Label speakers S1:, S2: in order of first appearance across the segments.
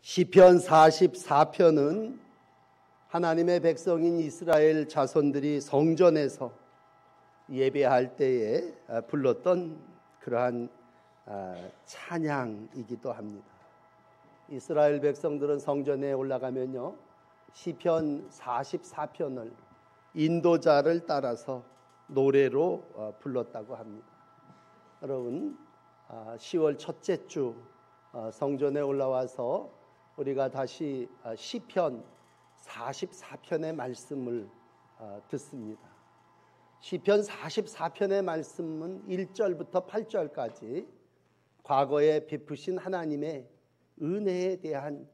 S1: 시편 44편은 하나님의 백성인 이스라엘 자손들이 성전에서 예배할 때에 불렀던 그러한 찬양이기도 합니다. 이스라엘 백성들은 성전에 올라가면요, 시편 44편을 인도자를 따라서 노래로 불렀다고 합니다. 여러분, 10월 첫째 주 성전에 올라와서 우리가 다시 시편 44편의 말씀을 듣습니다. 시편 44편의 말씀은 1절부터 8절까지 과거에 베푸신 하나님의 은혜에 대한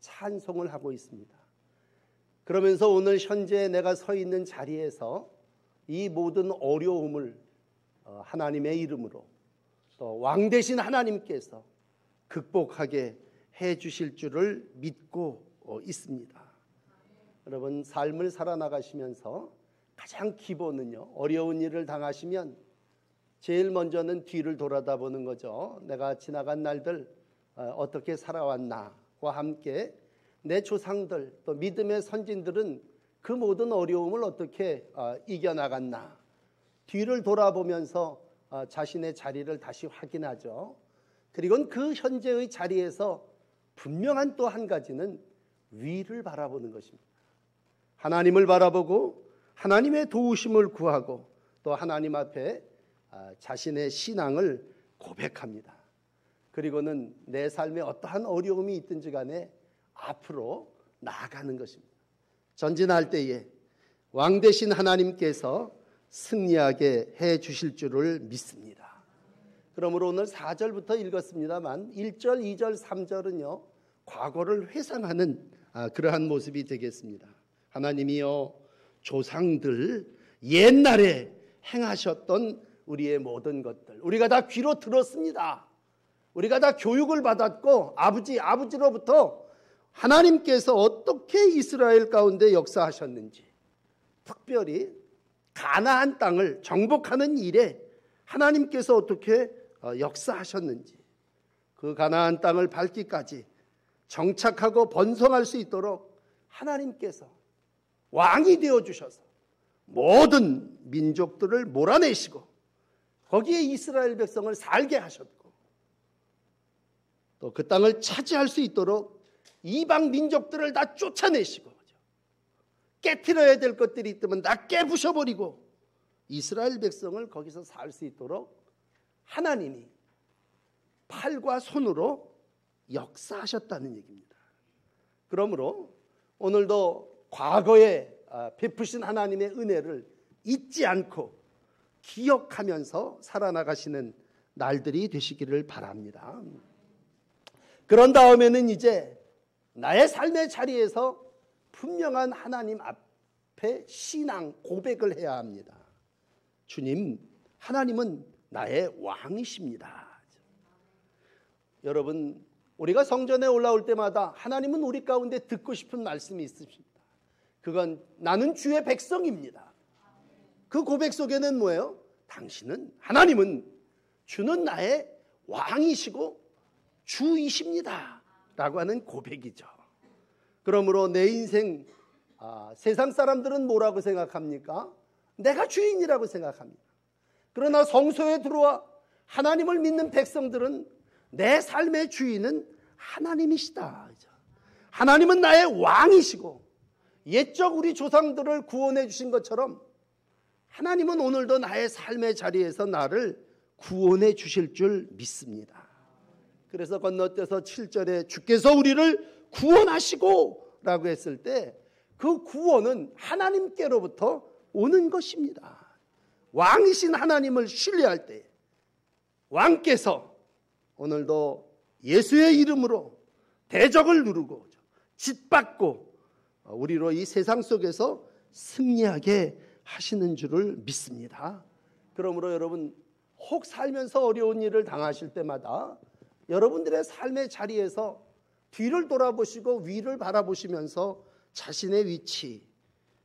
S1: 찬송을 하고 있습니다. 그러면서 오늘 현재 내가 서 있는 자리에서 이 모든 어려움을 하나님의 이름으로 또 왕 되신 하나님께서 극복하게 해 주실 줄을 믿고 있습니다. 여러분, 삶을 살아나가시면서 가장 기본은요, 어려운 일을 당하시면 제일 먼저는 뒤를 돌아다보는 거죠. 내가 지나간 날들 어떻게 살아왔나와 함께 내 조상들 또 믿음의 선진들은 그 모든 어려움을 어떻게 이겨나갔나, 뒤를 돌아보면서 자신의 자리를 다시 확인하죠. 그리고 그 현재의 자리에서 분명한 또 한 가지는 위를 바라보는 것입니다. 하나님을 바라보고 하나님의 도우심을 구하고 또 하나님 앞에 자신의 신앙을 고백합니다. 그리고는 내 삶에 어떠한 어려움이 있든지 간에 앞으로 나아가는 것입니다. 전진할 때에 왕 되신 하나님께서 승리하게 해 주실 줄을 믿습니다. 그러므로 오늘 4절부터 읽었습니다만 1절, 2절, 3절은요 과거를 회상하는 그러한 모습이 되겠습니다. 하나님이여, 조상들 옛날에 행하셨던 우리의 모든 것들 우리가 다 귀로 들었습니다. 우리가 다 교육을 받았고 아버지로부터 하나님께서 어떻게 이스라엘 가운데 역사하셨는지, 특별히 가나안 땅을 정복하는 일에 하나님께서 어떻게 역사하셨는지, 그 가나안 땅을 밟기까지 정착하고 번성할 수 있도록 하나님께서 왕이 되어주셔서 모든 민족들을 몰아내시고 거기에 이스라엘 백성을 살게 하셨고 또 그 땅을 차지할 수 있도록 이방 민족들을 다 쫓아내시고 깨트려야 될 것들이 있다면 다 깨부셔버리고 이스라엘 백성을 거기서 살 수 있도록 하나님이 팔과 손으로 역사하셨다는 얘기입니다. 그러므로 오늘도 과거에 베푸신 하나님의 은혜를 잊지 않고 기억하면서 살아나가시는 날들이 되시기를 바랍니다. 그런 다음에는 이제 나의 삶의 자리에서 분명한 하나님 앞에 신앙 고백을 해야 합니다. 주님, 하나님은 나의 왕이십니다. 여러분, 우리가 성전에 올라올 때마다 하나님은 우리 가운데 듣고 싶은 말씀이 있습니다. 그건 나는 주의 백성입니다. 그 고백 속에는 뭐예요? 하나님은 주는 나의 왕이시고 주이십니다 라고 하는 고백이죠. 그러므로 내 인생 세상 사람들은 뭐라고 생각합니까? 내가 주인이라고 생각합니다. 그러나 성소에 들어와 하나님을 믿는 백성들은 내 삶의 주인은 하나님이시다. 하나님은 나의 왕이시고 옛적 우리 조상들을 구원해 주신 것처럼 하나님은 오늘도 나의 삶의 자리에서 나를 구원해 주실 줄 믿습니다. 그래서 건너뛰어서 7절에 주께서 우리를 구원하시고 라고 했을 때 그 구원은 하나님께로부터 오는 것입니다. 왕이신 하나님을 신뢰할 때 왕께서 오늘도 예수의 이름으로 대적을 누르고 짓밟고 우리로 이 세상 속에서 승리하게 하시는 줄을 믿습니다. 그러므로 여러분, 혹 살면서 어려운 일을 당하실 때마다 여러분들의 삶의 자리에서 뒤를 돌아보시고 위를 바라보시면서 자신의 위치,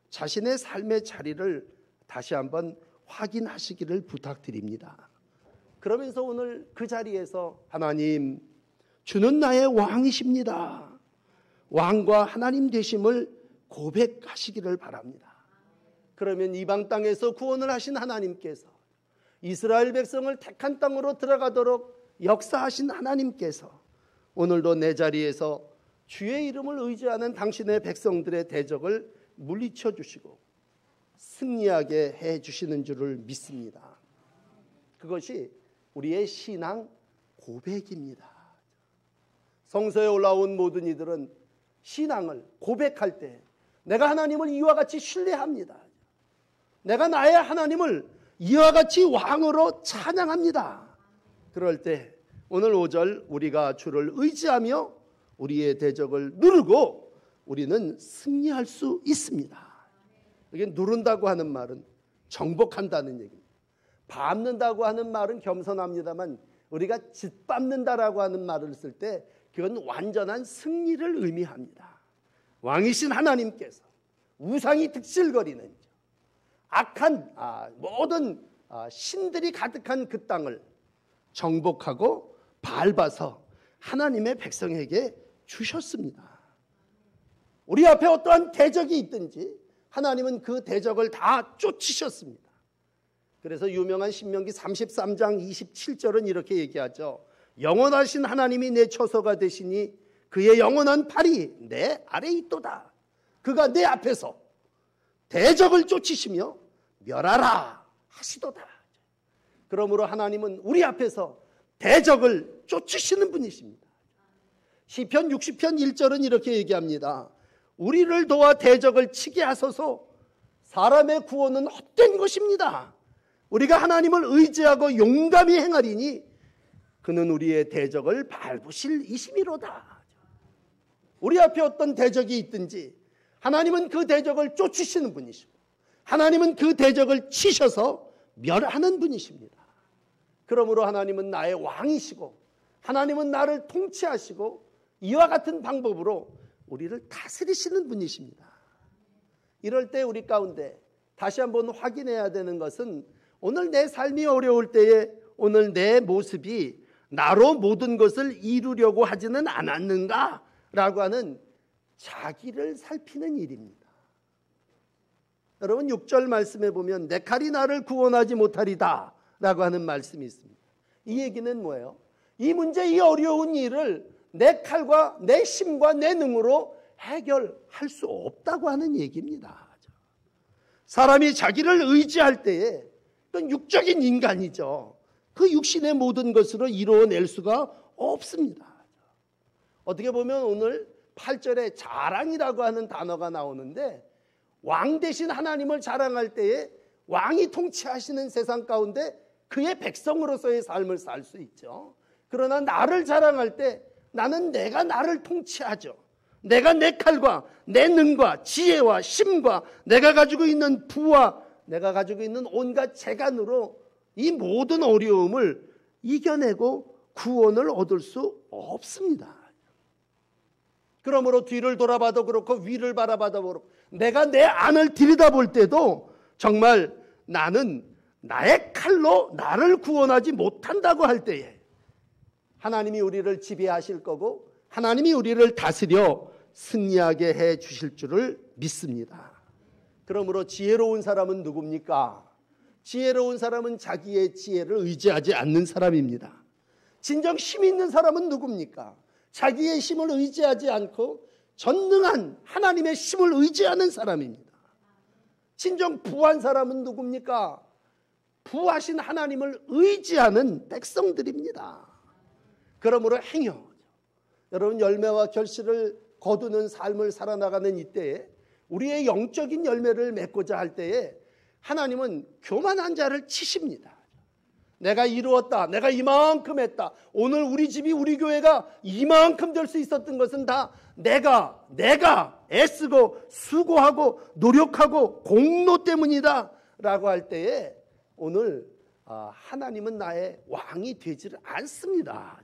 S1: 자신의 삶의 자리를 다시 한번 확인하시기를 부탁드립니다. 그러면서 오늘 그 자리에서 하나님, 주는 나의 왕이십니다. 왕과 하나님 되심을 고백하시기를 바랍니다. 그러면 이방 땅에서 구원을 하신 하나님께서 이스라엘 백성을 택한 땅으로 들어가도록 역사하신 하나님께서 오늘도 내 자리에서 주의 이름을 의지하는 당신의 백성들의 대적을 물리쳐 주시고 승리하게 해 주시는 줄을 믿습니다. 그것이 우리의 신앙 고백입니다. 성서에 올라온 모든 이들은 신앙을 고백할 때 내가 하나님을 이와 같이 신뢰합니다. 내가 나의 하나님을 이와 같이 왕으로 찬양합니다. 그럴 때 오늘 5절 우리가 주를 의지하며 우리의 대적을 누르고 우리는 승리할 수 있습니다. 이게 누른다고 하는 말은 정복한다는 얘기입니다. 밟는다고 하는 말은 겸손합니다만 우리가 짓밟는다라고 하는 말을 쓸 때 그건 완전한 승리를 의미합니다. 왕이신 하나님께서 우상이 득실거리는 악한 모든 신들이 가득한 그 땅을 정복하고 밟아서 하나님의 백성에게 주셨습니다. 우리 앞에 어떠한 대적이 있든지 하나님은 그 대적을 다 쫓으셨습니다. 그래서 유명한 신명기 33장 27절은 이렇게 얘기하죠. 영원하신 하나님이 내 처소가 되시니 그의 영원한 팔이 내 아래에 있도다. 그가 내 앞에서 대적을 쫓으시며 멸하라 하시도다. 그러므로 하나님은 우리 앞에서 대적을 쫓으시는 분이십니다. 시편 60편 1절은 이렇게 얘기합니다. 우리를 도와 대적을 치게 하소서. 사람의 구원은 헛된 것입니다. 우리가 하나님을 의지하고 용감히 행하리니 그는 우리의 대적을 밟으실 이심이로다. 우리 앞에 어떤 대적이 있든지 하나님은 그 대적을 쫓으시는 분이시고 하나님은 그 대적을 치셔서 멸하는 분이십니다. 그러므로 하나님은 나의 왕이시고 하나님은 나를 통치하시고 이와 같은 방법으로 우리를 다스리시는 분이십니다. 이럴 때 우리 가운데 다시 한번 확인해야 되는 것은 오늘 내 삶이 어려울 때에 오늘 내 모습이 나로 모든 것을 이루려고 하지는 않았는가라고 하는 자기를 살피는 일입니다. 여러분 6절 말씀에 보면 내 칼이 나를 구원하지 못하리다 라고 하는 말씀이 있습니다. 이 얘기는 뭐예요? 이 문제, 이 어려운 일을 내 칼과 내 힘과 내 능으로 해결할 수 없다고 하는 얘기입니다. 사람이 자기를 의지할 때에 그건 육적인 인간이죠. 그 육신의 모든 것으로 이루어낼 수가 없습니다. 어떻게 보면 오늘 8절에 자랑이라고 하는 단어가 나오는데 왕 대신 하나님을 자랑할 때에 왕이 통치하시는 세상 가운데 그의 백성으로서의 삶을 살 수 있죠. 그러나 나를 자랑할 때 나는 내가 나를 통치하죠. 내가 내 칼과 내 능과 지혜와 힘과 내가 가지고 있는 부와 내가 가지고 있는 온갖 재간으로 이 모든 어려움을 이겨내고 구원을 얻을 수 없습니다. 그러므로 뒤를 돌아봐도 그렇고 위를 바라봐도 그렇고 내가 내 안을 들여다볼 때도 정말 나는 나의 칼로 나를 구원하지 못한다고 할 때에 하나님이 우리를 지배하실 거고 하나님이 우리를 다스려 승리하게 해 주실 줄을 믿습니다. 그러므로 지혜로운 사람은 누굽니까? 지혜로운 사람은 자기의 지혜를 의지하지 않는 사람입니다. 진정 힘 있는 사람은 누굽니까? 자기의 힘을 의지하지 않고 전능한 하나님의 힘을 의지하는 사람입니다. 진정 부한 사람은 누굽니까? 부하신 하나님을 의지하는 백성들입니다. 그러므로 행여 여러분 열매와 결실을 거두는 삶을 살아나가는 이때에 우리의 영적인 열매를 맺고자 할 때에 하나님은 교만한 자를 치십니다. 내가 이루었다. 내가 이만큼 했다. 오늘 우리 집이 우리 교회가 이만큼 될 수 있었던 것은 다 내가 애쓰고 수고하고 노력하고 공로 때문이다 라고 할 때에 오늘 하나님은 나의 왕이 되지를 않습니다.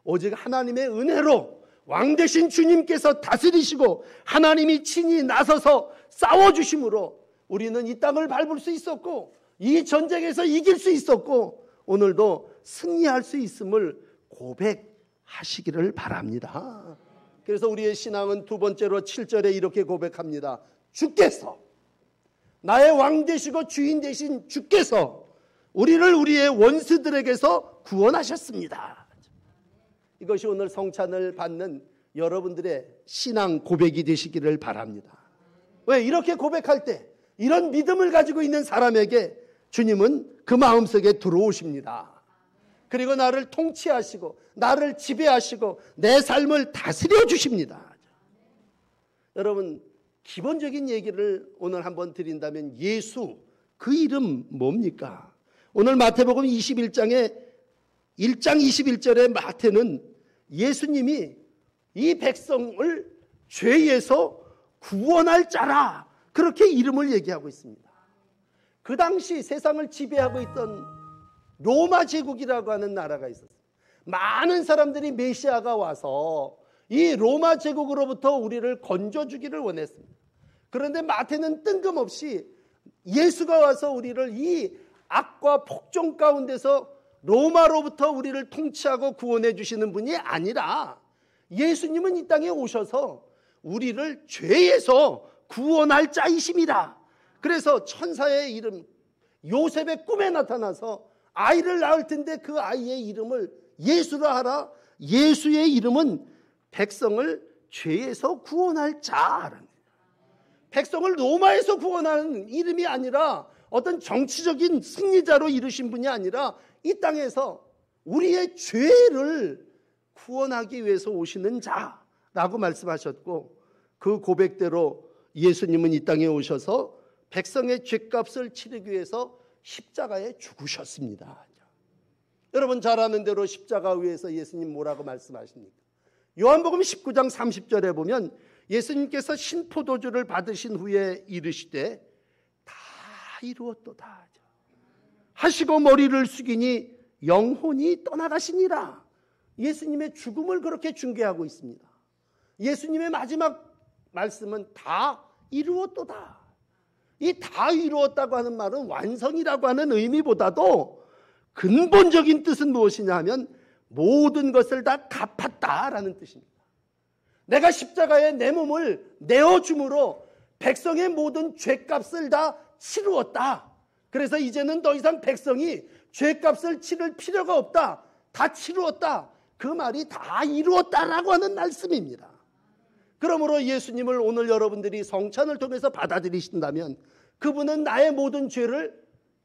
S1: 오직 하나님의 은혜로 왕 되신 주님께서 다스리시고 하나님이 친히 나서서 싸워주심으로 우리는 이 땅을 밟을 수 있었고 이 전쟁에서 이길 수 있었고 오늘도 승리할 수 있음을 고백하시기를 바랍니다. 그래서 우리의 신앙은 두 번째로 7절에 이렇게 고백합니다. 주께서, 나의 왕 되시고 주인 되신 주께서 우리를 우리의 원수들에게서 구원하셨습니다. 이것이 오늘 성찬을 받는 여러분들의 신앙 고백이 되시기를 바랍니다. 왜? 이렇게 고백할 때 이런 믿음을 가지고 있는 사람에게 주님은 그 마음속에 들어오십니다. 그리고 나를 통치하시고 나를 지배하시고 내 삶을 다스려 주십니다. 여러분, 기본적인 얘기를 오늘 한번 드린다면 예수, 그 이름 뭡니까? 오늘 마태복음 21장에 1장 21절에 마태는 예수님이 이 백성을 죄에서 구원할 자라, 그렇게 이름을 얘기하고 있습니다. 그 당시 세상을 지배하고 있던 로마 제국이라고 하는 나라가 있었어요. 많은 사람들이 메시아가 와서 이 로마 제국으로부터 우리를 건져주기를 원했습니다. 그런데 마태는 뜬금없이 예수가 와서 우리를 이 악과 폭정 가운데서 로마로부터 우리를 통치하고 구원해 주시는 분이 아니라 예수님은 이 땅에 오셔서 우리를 죄에서 구원할 자이십니다. 그래서 천사의 이름 요셉의 꿈에 나타나서 아이를 낳을 텐데 그 아이의 이름을 예수라 하라. 예수의 이름은 백성을 죄에서 구원할 자라는, 백성을 로마에서 구원하는 이름이 아니라 어떤 정치적인 승리자로 이루신 분이 아니라 이 땅에서 우리의 죄를 구원하기 위해서 오시는 자라고 말씀하셨고, 그 고백대로 예수님은 이 땅에 오셔서 백성의 죄값을 치르기 위해서 십자가에 죽으셨습니다. 여러분 잘 아는 대로 십자가 위에서 예수님 뭐라고 말씀하십니까? 요한복음 19장 30절에 보면 예수님께서 신포도주를 받으신 후에 이르시되 다 이루었도다 하시고 머리를 숙이니 영혼이 떠나가시니라. 예수님의 죽음을 그렇게 중계하고 있습니다. 예수님의 마지막 말씀은 다 이루었도다. 이 다 이루었다고 하는 말은 완성이라고 하는 의미보다도 근본적인 뜻은 무엇이냐 하면 모든 것을 다 갚았다라는 뜻입니다. 내가 십자가에 내 몸을 내어줌으로 백성의 모든 죄값을 다 치루었다. 그래서 이제는 더 이상 백성이 죄값을 치를 필요가 없다. 다 치루었다. 그 말이 다 이루었다라고 하는 말씀입니다. 그러므로 예수님을 오늘 여러분들이 성찬을 통해서 받아들이신다면 그분은 나의 모든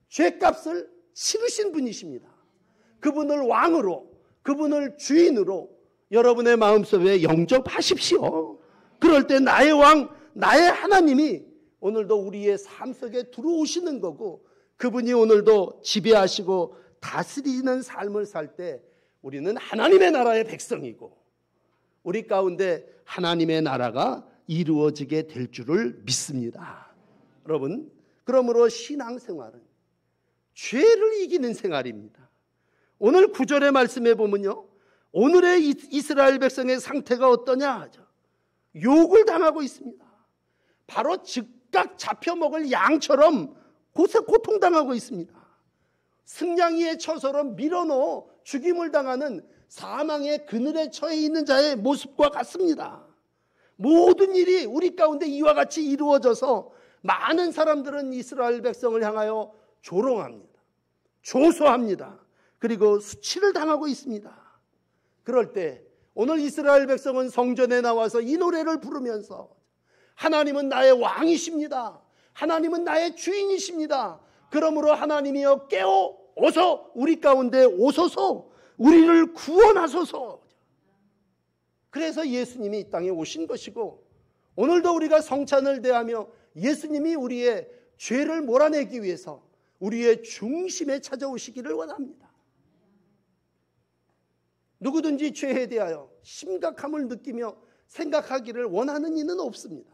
S1: 죄값을 치르신 분이십니다. 그분을 왕으로, 그분을 주인으로 여러분의 마음속에 영접하십시오. 그럴 때 나의 왕, 나의 하나님이 오늘도 우리의 삶 속에 들어오시는 거고, 그분이 오늘도 지배하시고 다스리는 삶을 살 때 우리는 하나님의 나라의 백성이고 우리 가운데 하나님의 나라가 이루어지게 될 줄을 믿습니다. 여러분, 그러므로 신앙생활은 죄를 이기는 생활입니다. 오늘 9절의 말씀에 보면요, 오늘의 이스라엘 백성의 상태가 어떠냐 하죠. 욕을 당하고 있습니다. 바로 즉각 잡혀먹을 양처럼 고통당하고 있습니다. 승냥이의 처처럼 밀어넣어 죽임을 당하는 사망의 그늘에 처해 있는 자의 모습과 같습니다. 모든 일이 우리 가운데 이와 같이 이루어져서 많은 사람들은 이스라엘 백성을 향하여 조롱합니다. 조소합니다. 그리고 수치를 당하고 있습니다. 그럴 때 오늘 이스라엘 백성은 성전에 나와서 이 노래를 부르면서 하나님은 나의 왕이십니다. 하나님은 나의 주인이십니다. 그러므로 하나님이여 깨어 어서 우리 가운데 오소서, 우리를 구원하소서. 그래서 예수님이 이 땅에 오신 것이고, 오늘도 우리가 성찬을 대하며 예수님이 우리의 죄를 몰아내기 위해서 우리의 중심에 찾아오시기를 원합니다. 누구든지 죄에 대하여 심각함을 느끼며 생각하기를 원하는 이는 없습니다.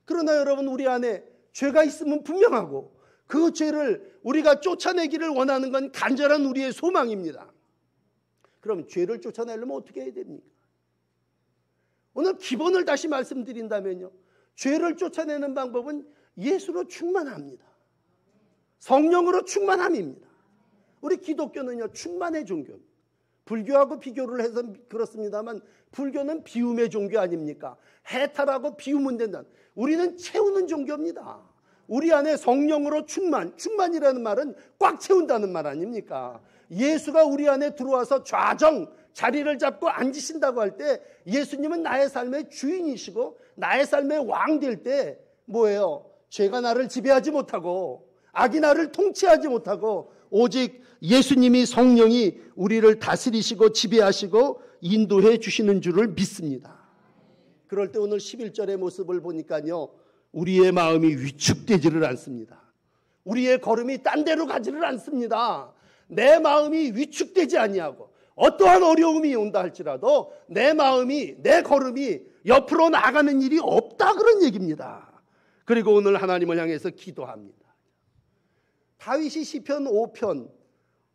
S1: 그러나 여러분, 우리 안에 죄가 있으면 분명하고 그 죄를 우리가 쫓아내기를 원하는 건 간절한 우리의 소망입니다. 그럼 죄를 쫓아내려면 어떻게 해야 됩니까? 오늘 기본을 다시 말씀드린다면요, 죄를 쫓아내는 방법은 예수로 충만합니다. 성령으로 충만함입니다. 우리 기독교는요, 충만의 종교입니다. 불교하고 비교를 해서 그렇습니다만 불교는 비움의 종교 아닙니까? 해탈하고 비우면 된다. 우리는 채우는 종교입니다. 우리 안에 성령으로 충만이라는 말은 꽉 채운다는 말 아닙니까? 예수가 우리 안에 들어와서 좌정 자리를 잡고 앉으신다고 할 때 예수님은 나의 삶의 주인이시고 나의 삶의 왕 될 때 뭐예요? 죄가 나를 지배하지 못하고 악이 나를 통치하지 못하고 오직 예수님이 성령이 우리를 다스리시고 지배하시고 인도해 주시는 줄을 믿습니다. 그럴 때 오늘 11절의 모습을 보니까요, 우리의 마음이 위축되지를 않습니다. 우리의 걸음이 딴 데로 가지를 않습니다. 내 마음이 위축되지 아니하고 어떠한 어려움이 온다 할지라도 내 마음이, 내 걸음이 옆으로 나가는 일이 없다, 그런 얘기입니다. 그리고 오늘 하나님을 향해서 기도합니다. 다윗이 시편 5편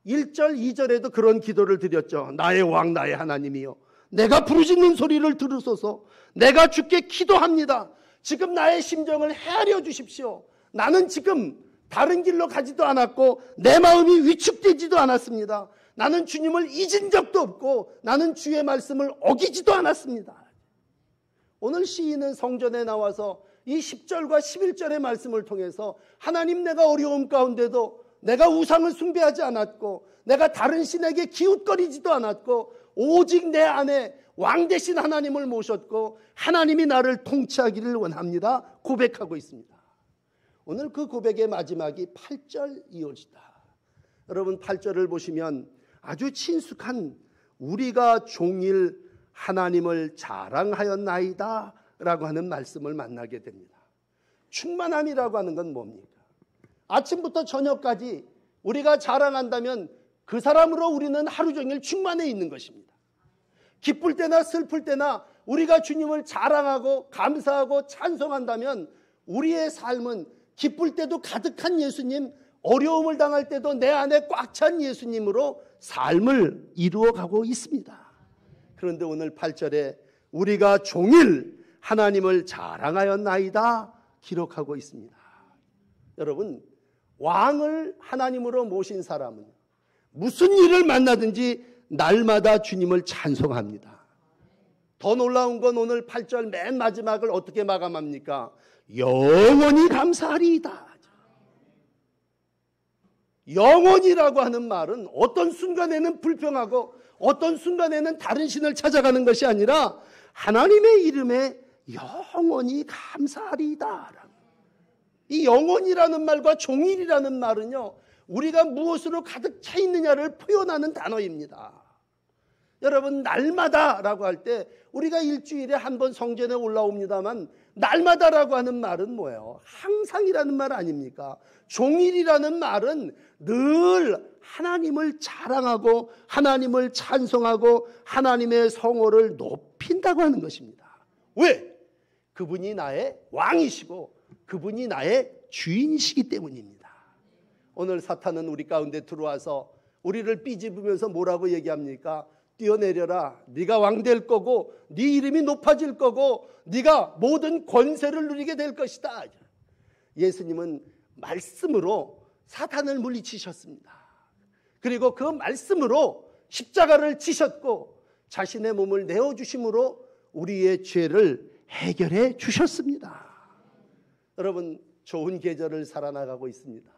S1: 1절 2절에도 그런 기도를 드렸죠. 나의 왕 나의 하나님이여, 내가 부르짖는 소리를 들으소서. 내가 주께 기도합니다. 지금 나의 심정을 헤아려 주십시오. 나는 지금 다른 길로 가지도 않았고 내 마음이 위축되지도 않았습니다. 나는 주님을 잊은 적도 없고 나는 주의 말씀을 어기지도 않았습니다. 오늘 시인은 성전에 나와서 이 10절과 11절의 말씀을 통해서 하나님, 내가 어려움 가운데도 내가 우상을 숭배하지 않았고 내가 다른 신에게 기웃거리지도 않았고 오직 내 안에 왕 되신 하나님을 모셨고 하나님이 나를 통치하기를 원합니다 고백하고 있습니다. 오늘 그 고백의 마지막이 8절 이어지다. 여러분 8절을 보시면 아주 친숙한 우리가 종일 하나님을 자랑하였나이다 라고 하는 말씀을 만나게 됩니다. 충만함이라고 하는 건 뭡니까? 아침부터 저녁까지 우리가 자랑한다면 그 사람으로 우리는 하루 종일 충만해 있는 것입니다. 기쁠 때나 슬플 때나 우리가 주님을 자랑하고 감사하고 찬송한다면 우리의 삶은 기쁠 때도 가득한 예수님, 어려움을 당할 때도 내 안에 꽉 찬 예수님으로 삶을 이루어가고 있습니다. 그런데 오늘 8절에 우리가 종일 하나님을 자랑하였나이다 기록하고 있습니다. 여러분, 왕을 하나님으로 모신 사람은 무슨 일을 만나든지 날마다 주님을 찬송합니다. 더 놀라운 건 오늘 8절 맨 마지막을 어떻게 마감합니까? 영원히 감사하리이다. 영원이라고 하는 말은 어떤 순간에는 불평하고 어떤 순간에는 다른 신을 찾아가는 것이 아니라 하나님의 이름에 영원히 감사하리이다. 이 영원이라는 말과 종일이라는 말은요, 우리가 무엇으로 가득 차 있느냐를 표현하는 단어입니다. 여러분, 날마다라고 할 때 우리가 일주일에 한 번 성전에 올라옵니다만 날마다라고 하는 말은 뭐예요? 항상이라는 말 아닙니까? 종일이라는 말은 늘 하나님을 자랑하고 하나님을 찬송하고 하나님의 성호를 높인다고 하는 것입니다. 왜? 그분이 나의 왕이시고 그분이 나의 주인이시기 때문입니다. 오늘 사탄은 우리 가운데 들어와서 우리를 삐집으면서 뭐라고 얘기합니까? 뛰어내려라. 네가 왕 될 거고 네 이름이 높아질 거고 네가 모든 권세를 누리게 될 것이다. 예수님은 말씀으로 사탄을 물리치셨습니다. 그리고 그 말씀으로 십자가를 지셨고 자신의 몸을 내어주심으로 우리의 죄를 해결해 주셨습니다. 여러분, 좋은 계절을 살아나가고 있습니다.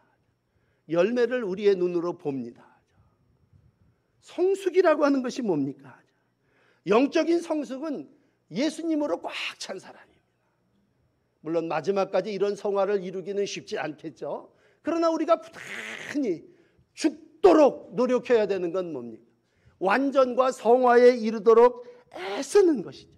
S1: 열매를 우리의 눈으로 봅니다. 성숙이라고 하는 것이 뭡니까? 영적인 성숙은 예수님으로 꽉 찬 사람입니다. 물론 마지막까지 이런 성화를 이루기는 쉽지 않겠죠. 그러나 우리가 부단히 죽도록 노력해야 되는 건 뭡니까? 완전과 성화에 이르도록 애쓰는 것이죠.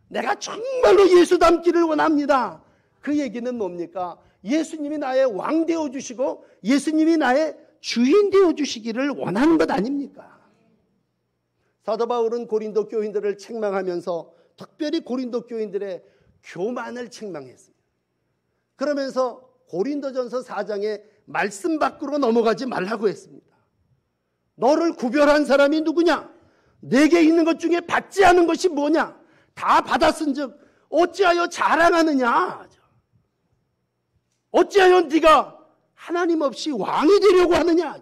S1: 내가 정말로 예수 닮기를 원합니다. 그 얘기는 뭡니까? 예수님이 나의 왕 되어주시고 예수님이 나의 주인 되어주시기를 원하는 것 아닙니까? 사도 바울은 고린도 교인들을 책망하면서 특별히 고린도 교인들의 교만을 책망했습니다. 그러면서 고린도전서 4장에 말씀 밖으로 넘어가지 말라고 했습니다. 너를 구별한 사람이 누구냐? 내게 있는 것 중에 받지 않은 것이 뭐냐? 다 받았은즉 어찌하여 자랑하느냐? 어찌하여 네가 하나님 없이 왕이 되려고 하느냐?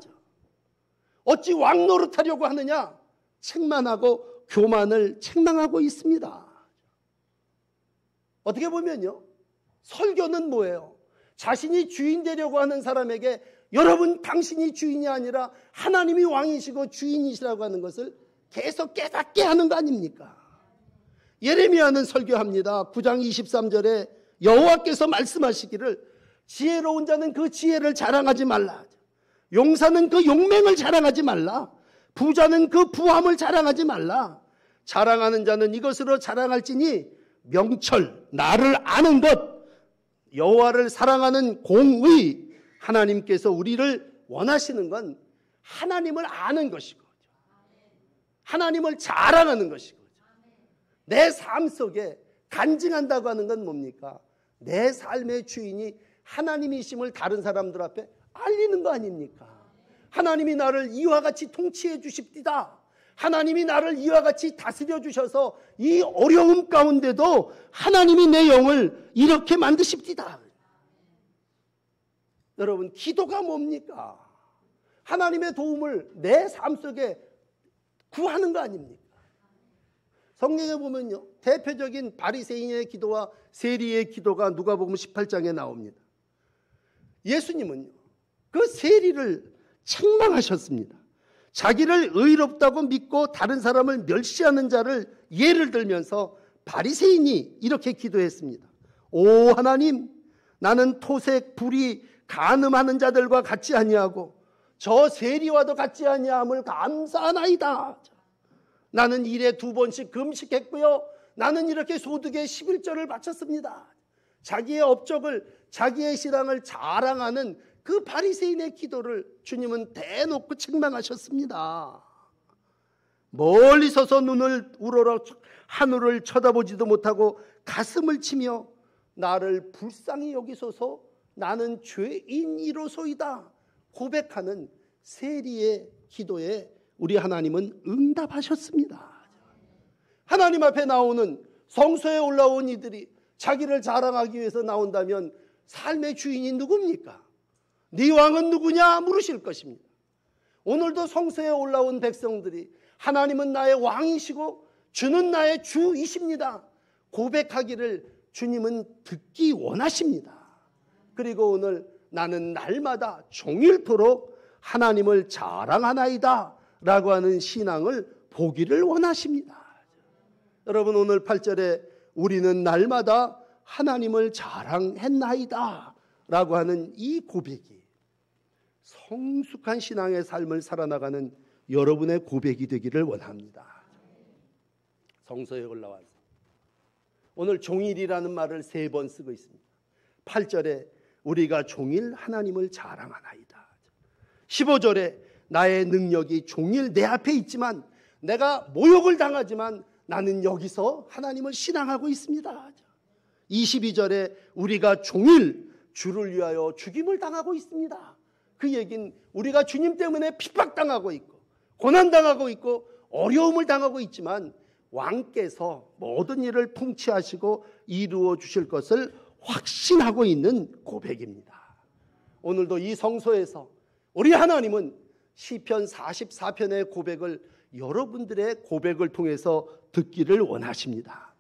S1: 어찌 왕 노릇하려고 하느냐? 책만하고 교만을 책망하고 있습니다. 어떻게 보면요, 설교는 뭐예요? 자신이 주인 되려고 하는 사람에게 여러분 당신이 주인이 아니라 하나님이 왕이시고 주인이시라고 하는 것을 계속 깨닫게 하는 거 아닙니까? 예레미야는 설교합니다. 9장 23절에 여호와께서 말씀하시기를 지혜로운 자는 그 지혜를 자랑하지 말라. 용사는 그 용맹을 자랑하지 말라. 부자는 그 부함을 자랑하지 말라. 자랑하는 자는 이것으로 자랑할지니 명철, 나를 아는 것, 여호와를 사랑하는 공의. 하나님께서 우리를 원하시는 건 하나님을 아는 것이고 하나님을 자랑하는 것이고, 내 삶 속에 간증한다고 하는 건 뭡니까? 내 삶의 주인이 하나님이심을 다른 사람들 앞에 알리는 거 아닙니까? 하나님이 나를 이와 같이 통치해 주십디다. 하나님이 나를 이와 같이 다스려 주셔서 이 어려움 가운데도 하나님이 내 영을 이렇게 만드십디다. 여러분, 기도가 뭡니까? 하나님의 도움을 내 삶 속에 구하는 거 아닙니까? 성경에 보면요, 대표적인 바리새인의 기도와 세리의 기도가 누가복음 18장에 나옵니다. 예수님은요, 그 세리를 책망하셨습니다. 자기를 의롭다고 믿고 다른 사람을 멸시하는 자를 예를 들면서 바리새인이 이렇게 기도했습니다. 오 하나님, 나는 토색, 불의, 간음하는 자들과 같지 아니하고 저 세리와도 같지 아니함을 감사하나이다. 나는 일에 2번씩 금식했고요, 나는 이렇게 소득의 11조를 바쳤습니다. 자기의 업적을, 자기의 신앙을 자랑하는 그 바리새인의 기도를 주님은 대놓고 책망하셨습니다. 멀리 서서 눈을 우러러 하늘을 쳐다보지도 못하고 가슴을 치며 나를 불쌍히 여기소서, 나는 죄인이로소이다 고백하는 세리의 기도에 우리 하나님은 응답하셨습니다. 하나님 앞에 나오는, 성소에 올라온 이들이 자기를 자랑하기 위해서 나온다면 삶의 주인이 누굽니까? 네 왕은 누구냐 물으실 것입니다. 오늘도 성소에 올라온 백성들이 하나님은 나의 왕이시고 주는 나의 주이십니다 고백하기를 주님은 듣기 원하십니다. 그리고 오늘 나는 날마다 종일토록 하나님을 자랑하나이다 라고 하는 신앙을 보기를 원하십니다. 여러분, 오늘 8절에 우리는 날마다 하나님을 자랑했나이다 라고 하는 이 고백이 성숙한 신앙의 삶을 살아나가는 여러분의 고백이 되기를 원합니다. 성소에 올라와서 오늘 종일이라는 말을 3번 쓰고 있습니다. 8절에 우리가 종일 하나님을 자랑하나이다. 15절에 나의 능력이 종일 내 앞에 있지만, 내가 모욕을 당하지만 나는 여기서 하나님을 신앙하고 있습니다. 22절에 우리가 종일 주를 위하여 죽임을 당하고 있습니다. 그 얘기는 우리가 주님 때문에 핍박당하고 있고 고난당하고 있고 어려움을 당하고 있지만 왕께서 모든 일을 통치하시고 이루어 주실 것을 확신하고 있는 고백입니다. 오늘도 이 성소에서 우리 하나님은 시편 44편의 고백을 여러분들의 고백을 통해서 듣기를 원하십니다.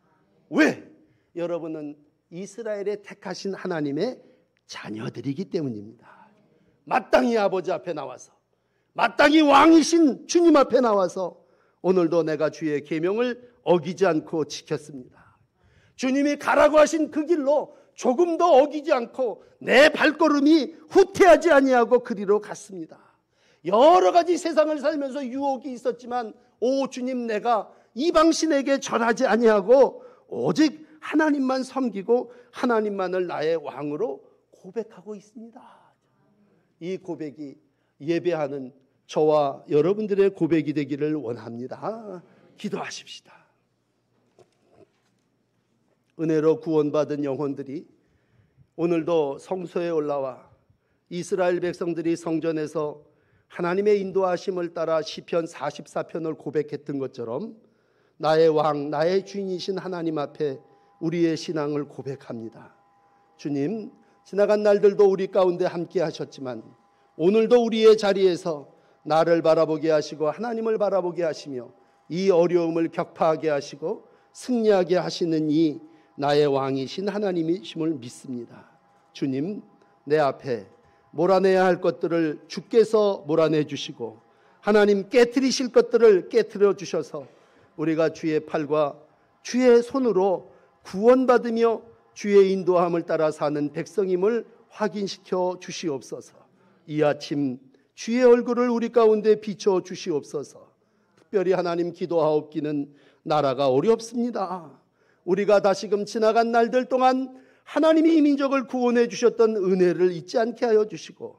S1: 왜? 여러분은 이스라엘의 택하신 하나님의 자녀들이기 때문입니다. 마땅히 아버지 앞에 나와서, 마땅히 왕이신 주님 앞에 나와서 오늘도 내가 주의 계명을 어기지 않고 지켰습니다. 주님이 가라고 하신 그 길로 조금도 어기지 않고 내 발걸음이 후퇴하지 아니하고 그리로 갔습니다. 여러 가지 세상을 살면서 유혹이 있었지만 오 주님, 내가 이방신에게 절하지 아니하고 오직 하나님만 섬기고 하나님만을 나의 왕으로 고백하고 있습니다. 이 고백이 예배하는 저와 여러분들의 고백이 되기를 원합니다. 기도하십시다. 은혜로 구원받은 영혼들이 오늘도 성소에 올라와 이스라엘 백성들이 성전에서 하나님의 인도하심을 따라 시편 44편을 고백했던 것처럼 나의 왕, 나의 주인이신 하나님 앞에 우리의 신앙을 고백합니다. 주님, 지나간 날들도 우리 가운데 함께 하셨지만 오늘도 우리의 자리에서 나를 바라보게 하시고 하나님을 바라보게 하시며 이 어려움을 격파하게 하시고 승리하게 하시는 이 나의 왕이신 하나님이심을 믿습니다. 주님, 내 앞에 몰아내야 할 것들을 주께서 몰아내 주시고 하나님 깨트리실 것들을 깨트려 주셔서 우리가 주의 팔과 주의 손으로 구원받으며 주의 인도함을 따라 사는 백성임을 확인시켜 주시옵소서. 이 아침 주의 얼굴을 우리 가운데 비춰 주시옵소서. 특별히 하나님 기도하옵기는 나라가 어렵습니다. 우리가 다시금 지나간 날들 동안 하나님이 이 민족을 구원해 주셨던 은혜를 잊지 않게 하여 주시고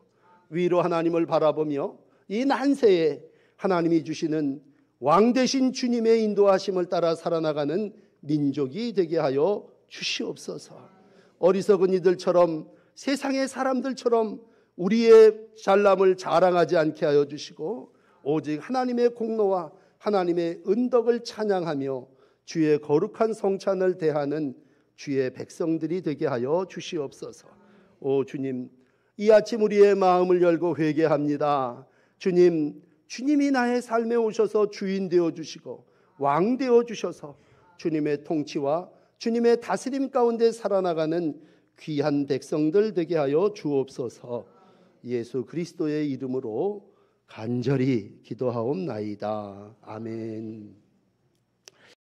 S1: 위로 하나님을 바라보며 이 난세에 하나님이 주시는 왕 되신 주님의 인도하심을 따라 살아나가는 민족이 되게 하여 주시옵소서. 어리석은 이들처럼 세상의 사람들처럼 우리의 잘남을 자랑하지 않게 하여 주시고 오직 하나님의 공로와 하나님의 은덕을 찬양하며 주의 거룩한 성찬을 대하는 주의 백성들이 되게 하여 주시옵소서. 오 주님, 이 아침 우리의 마음을 열고 회개합니다. 주님, 주님이 나의 삶에 오셔서 주인 되어 주시고 왕 되어 주셔서 주님의 통치와 주님의 다스림 가운데 살아나가는 귀한 백성들 되게 하여 주옵소서. 예수 그리스도의 이름으로 간절히 기도하옵나이다. 아멘.